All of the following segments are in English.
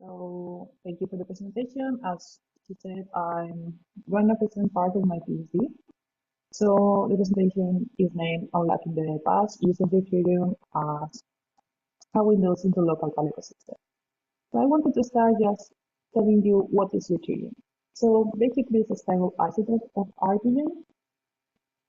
So thank you for the presentation. As she said, I'm going to present part of my PhD. So the presentation is named Unlocking the Past Using Deuterium as How Windows into Local Paleoecosystems. So I wanted to start just telling you what is deuterium. So basically it's a stable isotope of hydrogen.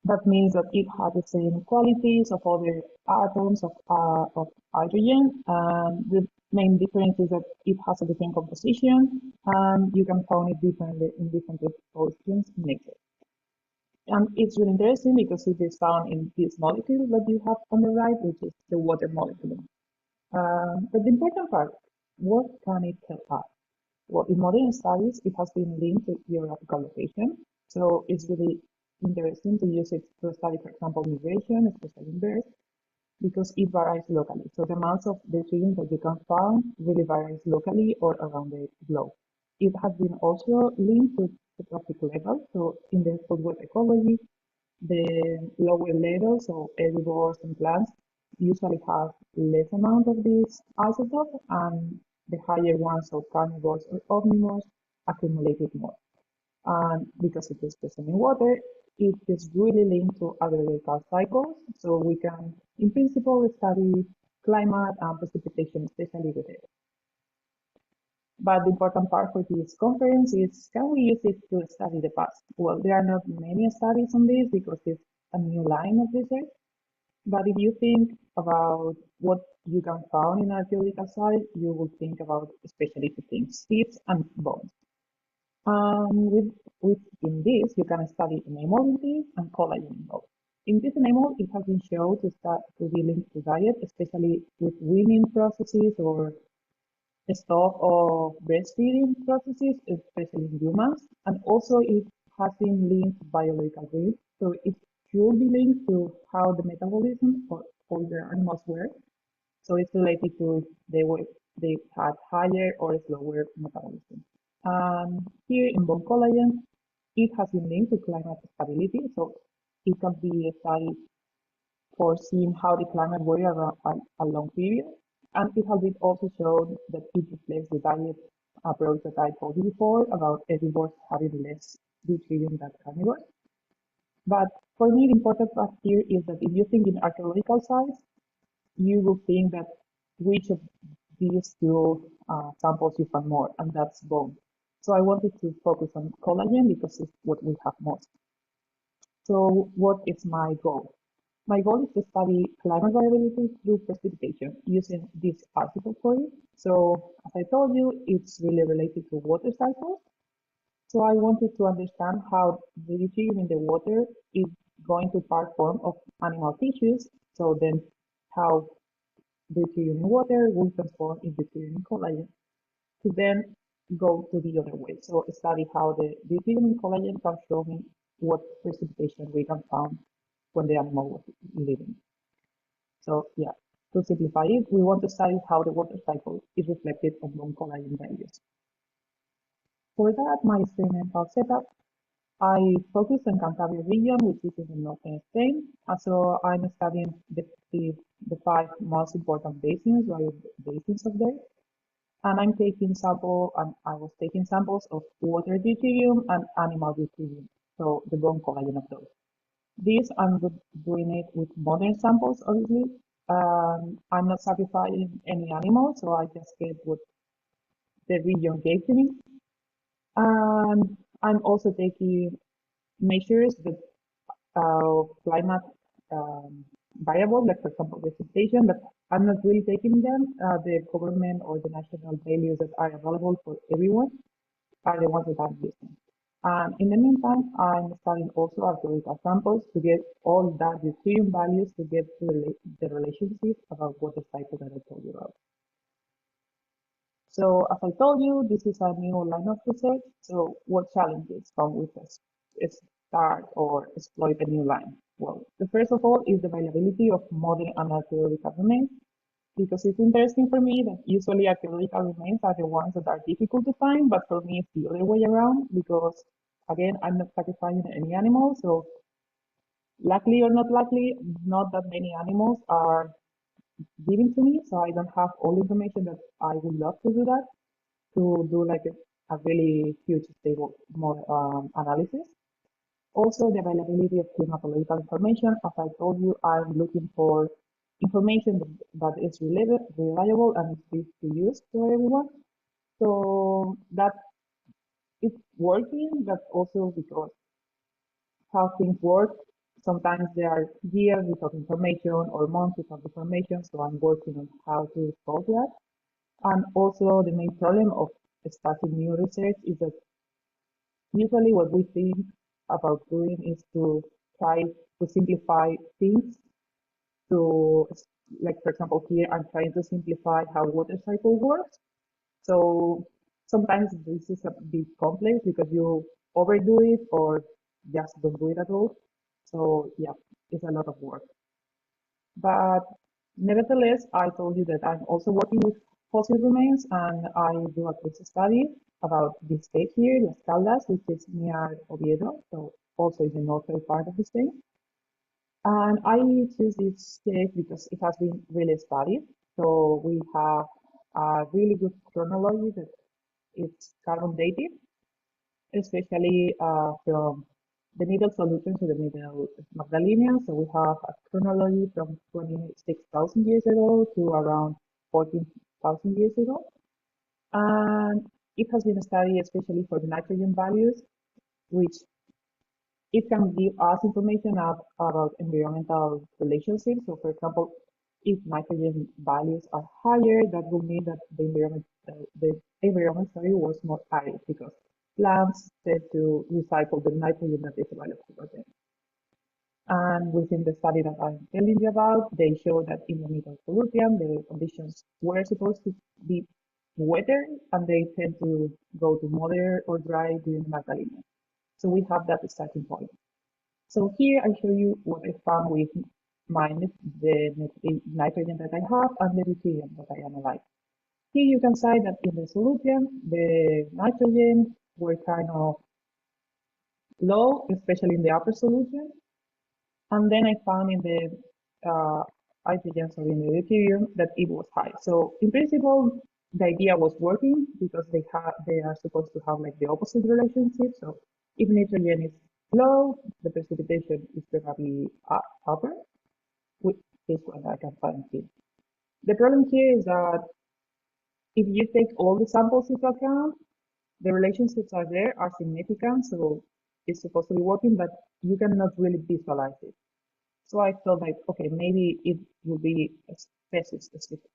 That means that it has the same qualities of other atoms of hydrogen. And the main difference is that it has a different composition, and you can find it differently in different positions in nature. And it's really interesting because it is found in this molecule that you have on the right, which is the water molecule. But the important part, what can it tell us? Well, in modern studies, it has been linked to geographical location. So it's really interesting to use it to study, for example, migration, especially in birds, because it varies locally. So the amounts of deuterium that you can find really varies locally or around the globe. It has been also linked to the trophic level. So in the food web ecology, the lower levels of herbivores and plants usually have less amount of this isotope, and the higher ones, so carnivores or omnivores, accumulated more. And because it is present in water, it is really linked to agricultural cycles. So we can, in principle, study climate and precipitation, especially with it. But the important part for this conference is, can we use it to study the past? Well, there are not many studies on this because it's a new line of research. But if you think about what you can find in archaeological sites, you will think about especially two things, teeth and bones. Within this, you can study enamel in this and collagen in both. In this enamel, it has been shown to be linked to diet, especially with weaning processes or stop of breastfeeding processes, especially in humans, and also it has been linked to biological risk. So it should be linked to how the metabolism for older animals work. So it's related to if they had higher or slower metabolism. Here in bone collagen, it has been linked to climate stability. So it can be a study for seeing how the climate works around a long period. And it has been also shown that it reflects the diet approach that I told you before about herbivores having less deuterium than carnivores. But for me, the important part here is that if you think in archaeological sites, you will think that which of these two samples you find more, and that's bone. So I wanted to focus on collagen because it's what we have most. So what is my goal? My goal is to study climate variability through precipitation using this article for it. So as I told you, it's really related to water cycles. So I wanted to understand how the deuterium in the water is going to part form of animal tissues. So then how deuterium in water will transform into deuterium in collagen to then go to the other way. So study how the deuterium in collagen can show me what precipitation we can find when the animal was living. So yeah, to simplify it, we want to study how the water cycle is reflected on bone collagen values. For that, my experimental setup, I focus on Cantabria region, which is in the northern Spain. So I'm studying the five most important basins, or basins of there. And I was taking samples of water deuterium and animal deuterium, so the bone collagen of those. This I'm doing it with modern samples, obviously. I'm not sacrificing any animal, so I just get what the region gave to me. And I'm also taking measures that climate variables, like for example precipitation, but I'm not really taking them. The government or the national values that are available for everyone are the ones that I'm using. And in the meantime, I'm studying also archaeological samples to get all that deuterium values to get to the relationship about water cycle that I told you about. So as I told you, this is a new line of research. So what challenges come with us? Start or exploit a new line? Well, the first of all is the availability of modern and archaeological remains, because it's interesting for me that usually archaeological remains are the ones that are difficult to find, but for me it's the other way around, because again, I'm not sacrificing any animal, so luckily or not luckily, not that many animals are given to me, so I don't have all the information that I would love to do that. to do like a really huge stable analysis. Also, the availability of climatological information. As I told you, I'm looking for information that is reliable and is easy to use for everyone. So that is working, but also because how things work, sometimes there are years without information or months without information. So I'm working on how to solve that. And also the main problem of starting new research is that usually what we think about doing is to try to simplify things to, like for example here I'm trying to simplify how water cycle works. So sometimes this is a bit complex because you overdo it or just don't do it at all. So yeah, it's a lot of work. But nevertheless, I told you that I'm also working with fossil remains, and I do a case study about this state here, Las Caldas, which is near Oviedo, so also in the northern part of the state. And I choose this case because it has been really studied. So we have a really good chronology that it's carbon dated, especially from the middle solution to the middle Magdalena. So we have a chronology from 26,000 years ago to around 14,000 years ago. And it has been studied especially for the nitrogen values, which it can give us information about environmental relationships. So for example, if nitrogen values are higher, that will mean that the environment was more arid because plants tend to recycle the nitrogen that is available for them. And within the study that I'm telling you about, they show that in the middle Solution, the conditions were supposed to be wetter, and they tend to go to moderate or dry during Magdalena. So we have that starting point. So here I show you what I found with the nitrogen that I have and the deuterium that I analyzed. Here you can see that in the solution, the nitrogen were kind of low, especially in the upper solution. And then I found in the hydrogen, sorry, in the deuterium, that it was high. So in principle, the idea was working because they are supposed to have like the opposite relationship. So if nitrogen is low, the precipitation is going to be upper, which is what I can find here. The problem here is that if you take all the samples into account, the relationships are there, are significant, so it's supposed to be working, but you cannot really visualize it. So I felt like, okay, maybe it will be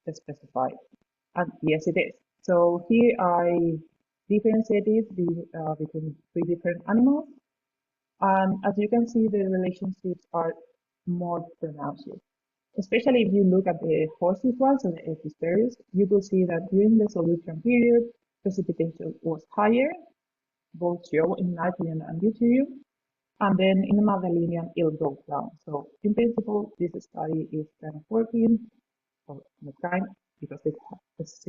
specified. And yes, it is. So here I differentiated between three different animals. And as you can see, the relationships are more pronounced. Especially if you look at the horses ones and the Epistherus, you will see that during the solution period, precipitation was higher, both show in nitrogen and deuterium, and then in the Magdalenian, it goes down. So in principle, this study is kind of working, or not kind, because it is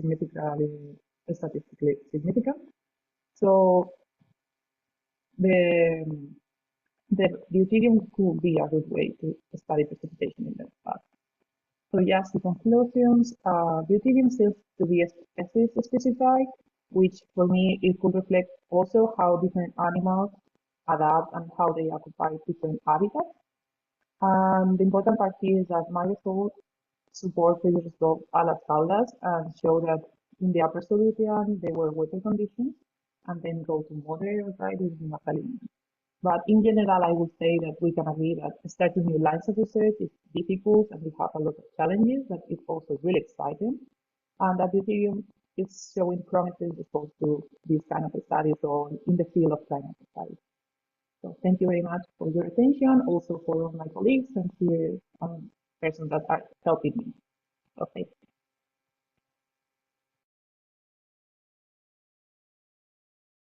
statistically significant. So the deuterium could be a good way to study precipitation in that part. So just the conclusions, deuterium seems to be species specific, which for me, it could reflect also how different animals adapt and how they occupy different habitats. And the important part here is that my results support previous results a las Caldas and show that in the upper solution, there were wetter conditions and then go to moderate or dry during Magdalena. But in general, I would say that we can agree that starting new lines of research is difficult and we have a lot of challenges, but it's also really exciting. And that Deuterium is showing promises opposed to these kind of studies or in the field of climate studies. So thank you very much for your attention, also for all my colleagues and here persons that are helping me. Okay.